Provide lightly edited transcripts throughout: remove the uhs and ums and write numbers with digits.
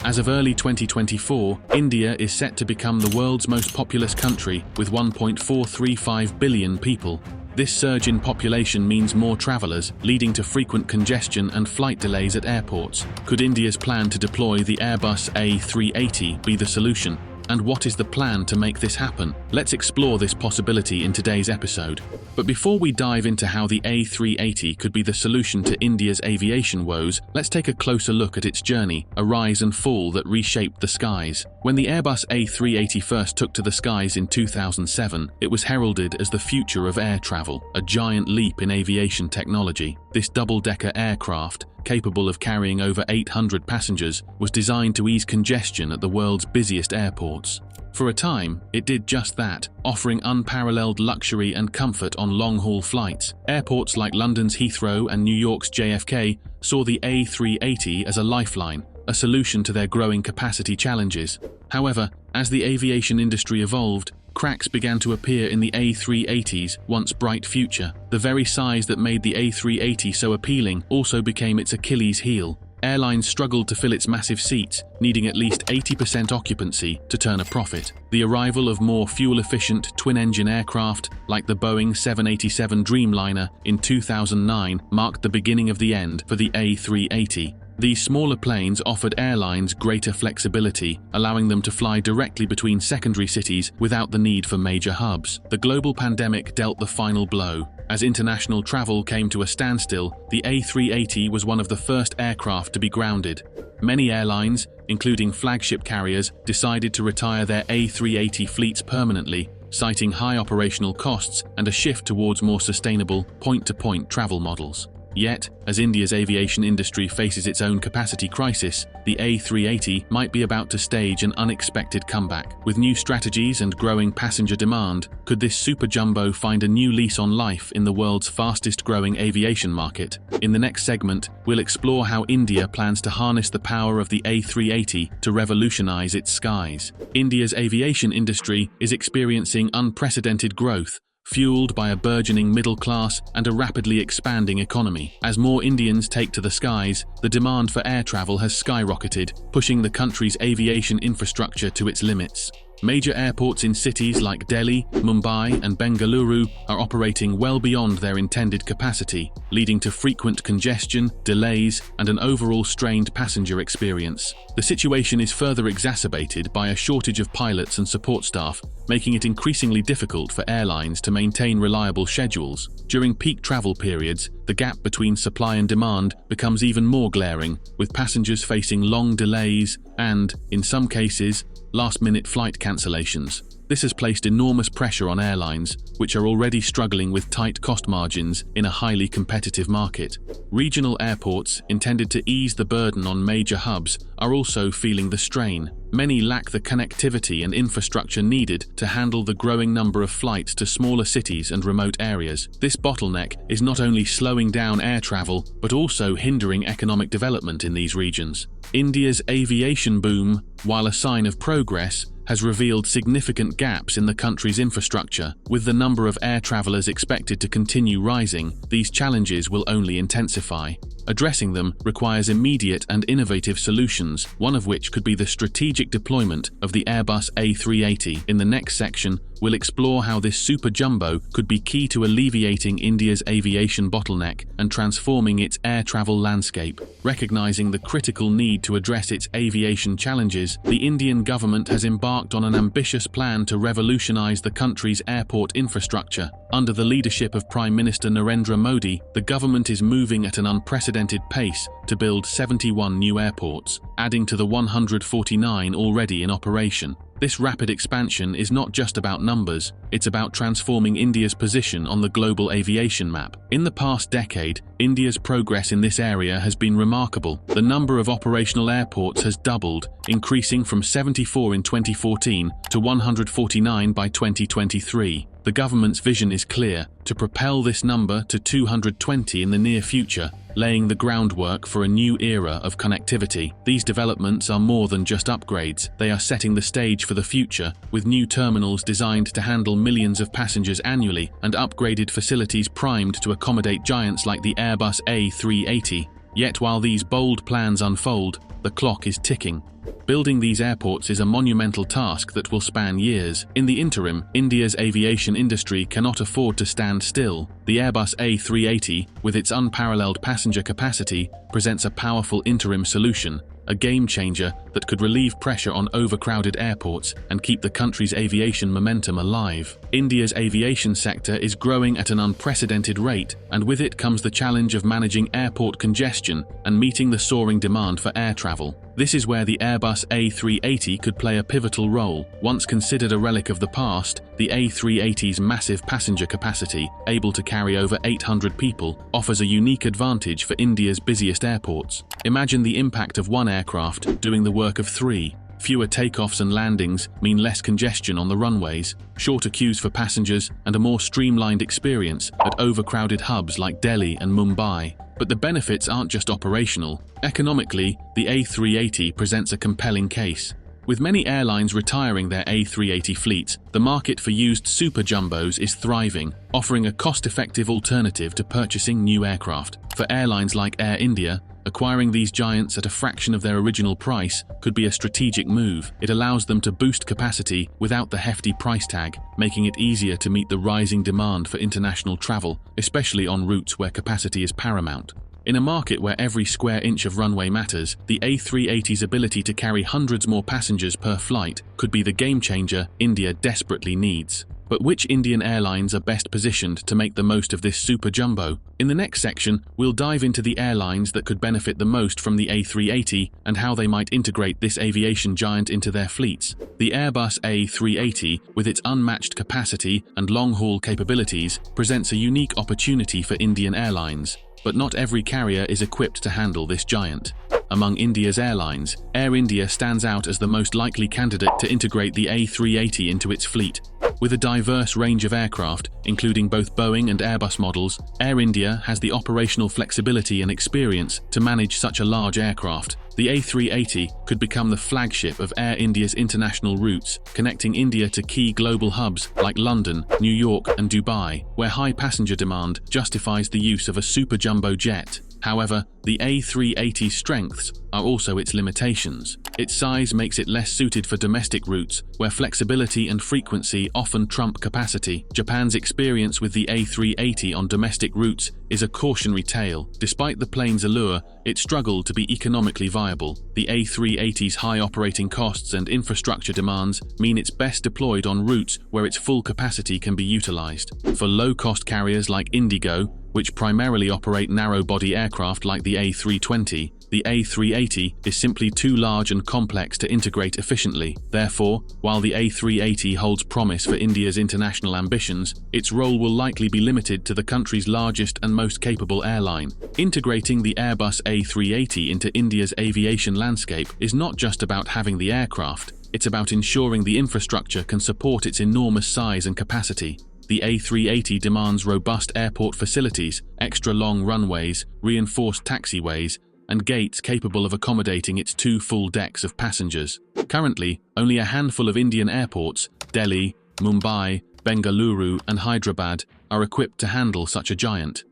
As of early 2024, India is set to become the world's most populous country with 1.435 billion people. This surge in population means more travelers, leading to frequent congestion and flight delays at airports. Could India's plan to deploy the Airbus A380 be the solution? And what is the plan to make this happen? Let's explore this possibility in today's episode. But before we dive into how the A380 could be the solution to India's aviation woes, let's take a closer look at its journey, a rise and fall that reshaped the skies. When the Airbus A380 first took to the skies in 2007, it was heralded as the future of air travel, a giant leap in aviation technology. This double-decker aircraft, capable of carrying over 800 passengers, was designed to ease congestion at the world's busiest airports. For a time, it did just that, offering unparalleled luxury and comfort on long-haul flights. Airports like London's Heathrow and New York's JFK saw the A380 as a lifeline, a solution to their growing capacity challenges. However, as the aviation industry evolved, cracks began to appear in the A380's once bright future. The very size that made the A380 so appealing also became its Achilles heel. Airlines struggled to fill its massive seats, needing at least 80% occupancy to turn a profit. The arrival of more fuel-efficient twin-engine aircraft, like the Boeing 787 Dreamliner in 2009, marked the beginning of the end for the A380. These smaller planes offered airlines greater flexibility, allowing them to fly directly between secondary cities without the need for major hubs. The global pandemic dealt the final blow. As international travel came to a standstill, the A380 was one of the first aircraft to be grounded. Many airlines, including flagship carriers, decided to retire their A380 fleets permanently, citing high operational costs and a shift towards more sustainable point-to-point travel models. Yet, as India's aviation industry faces its own capacity crisis, the A380 might be about to stage an unexpected comeback. With new strategies and growing passenger demand, could this superjumbo find a new lease on life in the world's fastest-growing aviation market? In the next segment, we'll explore how India plans to harness the power of the A380 to revolutionize its skies. India's aviation industry is experiencing unprecedented growth, fueled by a burgeoning middle class and a rapidly expanding economy. As more Indians take to the skies, the demand for air travel has skyrocketed, pushing the country's aviation infrastructure to its limits. Major airports in cities like Delhi, Mumbai, and Bengaluru are operating well beyond their intended capacity, leading to frequent congestion, delays, and an overall strained passenger experience. The situation is further exacerbated by a shortage of pilots and support staff, making it increasingly difficult for airlines to maintain reliable schedules. During peak travel periods, the gap between supply and demand becomes even more glaring, with passengers facing long delays and, in some cases, last-minute flight cancellations. This has placed enormous pressure on airlines, which are already struggling with tight cost margins in a highly competitive market. Regional airports, intended to ease the burden on major hubs, are also feeling the strain. Many lack the connectivity and infrastructure needed to handle the growing number of flights to smaller cities and remote areas. This bottleneck is not only slowing down air travel, but also hindering economic development in these regions. India's aviation boom, while a sign of progress, has revealed significant gaps in the country's infrastructure. With the number of air travelers expected to continue rising, these challenges will only intensify. Addressing them requires immediate and innovative solutions, one of which could be the strategic deployment of the Airbus A380. In the next section, we'll explore how this superjumbo could be key to alleviating India's aviation bottleneck and transforming its air travel landscape. Recognizing the critical need to address its aviation challenges, the Indian government has embarked on an ambitious plan to revolutionize the country's airport infrastructure. Under the leadership of Prime Minister Narendra Modi, the government is moving at an unprecedented pace to build 71 new airports, adding to the 149 already in operation. This rapid expansion is not just about numbers, it's about transforming India's position on the global aviation map. In the past decade, India's progress in this area has been remarkable. The number of operational airports has doubled, increasing from 74 in 2014 to 149 by 2023. The government's vision is clear: to propel this number to 220 in the near future, laying the groundwork for a new era of connectivity. These developments are more than just upgrades. They are setting the stage for the future, with new terminals designed to handle millions of passengers annually and upgraded facilities primed to accommodate giants like the Airbus A380. Yet while these bold plans unfold, the clock is ticking. Building these airports is a monumental task that will span years. In the interim, India's aviation industry cannot afford to stand still. The Airbus A380, with its unparalleled passenger capacity, presents a powerful interim solution, a game-changer that could relieve pressure on overcrowded airports and keep the country's aviation momentum alive. India's aviation sector is growing at an unprecedented rate, and with it comes the challenge of managing airport congestion and meeting the soaring demand for air travel. This is where the Airbus A380 could play a pivotal role. Once considered a relic of the past, the A380's massive passenger capacity, able to carry over 800 people, offers a unique advantage for India's busiest airports. Imagine the impact of one aircraft doing the work of three. Fewer takeoffs and landings mean less congestion on the runways, shorter queues for passengers, and a more streamlined experience at overcrowded hubs like Delhi and Mumbai. But the benefits aren't just operational. Economically, the A380 presents a compelling case. With many airlines retiring their A380 fleets, the market for used superjumbos is thriving, offering a cost-effective alternative to purchasing new aircraft. For airlines like Air India, acquiring these giants at a fraction of their original price could be a strategic move. It allows them to boost capacity without the hefty price tag, making it easier to meet the rising demand for international travel, especially on routes where capacity is paramount. In a market where every square inch of runway matters, the A380's ability to carry hundreds more passengers per flight could be the game-changer India desperately needs. But which Indian airlines are best positioned to make the most of this super jumbo? In the next section, we'll dive into the airlines that could benefit the most from the A380 and how they might integrate this aviation giant into their fleets. The Airbus A380, with its unmatched capacity and long-haul capabilities, presents a unique opportunity for Indian airlines. But not every carrier is equipped to handle this giant. Among India's airlines, Air India stands out as the most likely candidate to integrate the A380 into its fleet. With a diverse range of aircraft, including both Boeing and Airbus models, Air India has the operational flexibility and experience to manage such a large aircraft. The A380 could become the flagship of Air India's international routes, connecting India to key global hubs like London, New York, and Dubai, where high passenger demand justifies the use of a super jumbo jet. However, the A380's strengths are also its limitations. Its size makes it less suited for domestic routes, where flexibility and frequency often trump capacity. Japan's experience with the A380 on domestic routes is a cautionary tale. Despite the plane's allure, it struggled to be economically viable. The A380's high operating costs and infrastructure demands mean it's best deployed on routes where its full capacity can be utilized. For low-cost carriers like Indigo, which primarily operate narrow-body aircraft like the A320, the A380 is simply too large and complex to integrate efficiently. Therefore, while the A380 holds promise for India's international ambitions, its role will likely be limited to the country's largest and most capable airline. Integrating the Airbus A380 into India's aviation landscape is not just about having the aircraft, it's about ensuring the infrastructure can support its enormous size and capacity. The A380 demands robust airport facilities, extra long runways, reinforced taxiways, and gates capable of accommodating its 2 full decks of passengers. Currently, only a handful of Indian airports, Delhi, Mumbai, Bengaluru, and Hyderabad, are equipped to handle such a giant.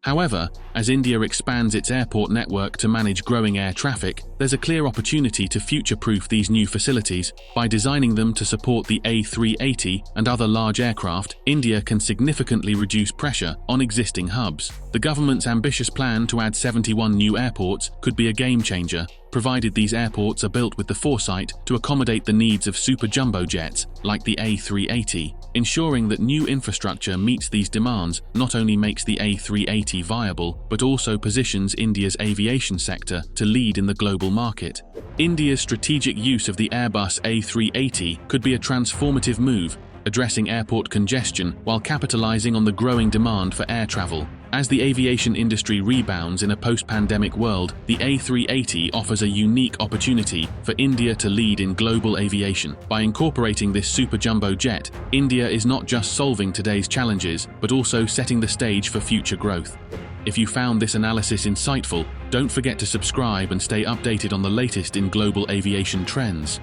However, as India expands its airport network to manage growing air traffic, there's a clear opportunity to future-proof these new facilities. By designing them to support the A380 and other large aircraft, India can significantly reduce pressure on existing hubs. The government's ambitious plan to add 71 new airports could be a game-changer, provided these airports are built with the foresight to accommodate the needs of super jumbo jets like the A380. Ensuring that new infrastructure meets these demands not only makes the A380 viable, but also positions India's aviation sector to lead in the global market. India's strategic use of the Airbus A380 could be a transformative move, addressing airport congestion while capitalizing on the growing demand for air travel. As the aviation industry rebounds in a post-pandemic world, the A380 offers a unique opportunity for India to lead in global aviation. By incorporating this super jumbo jet, India is not just solving today's challenges, but also setting the stage for future growth. If you found this analysis insightful, don't forget to subscribe and stay updated on the latest in global aviation trends.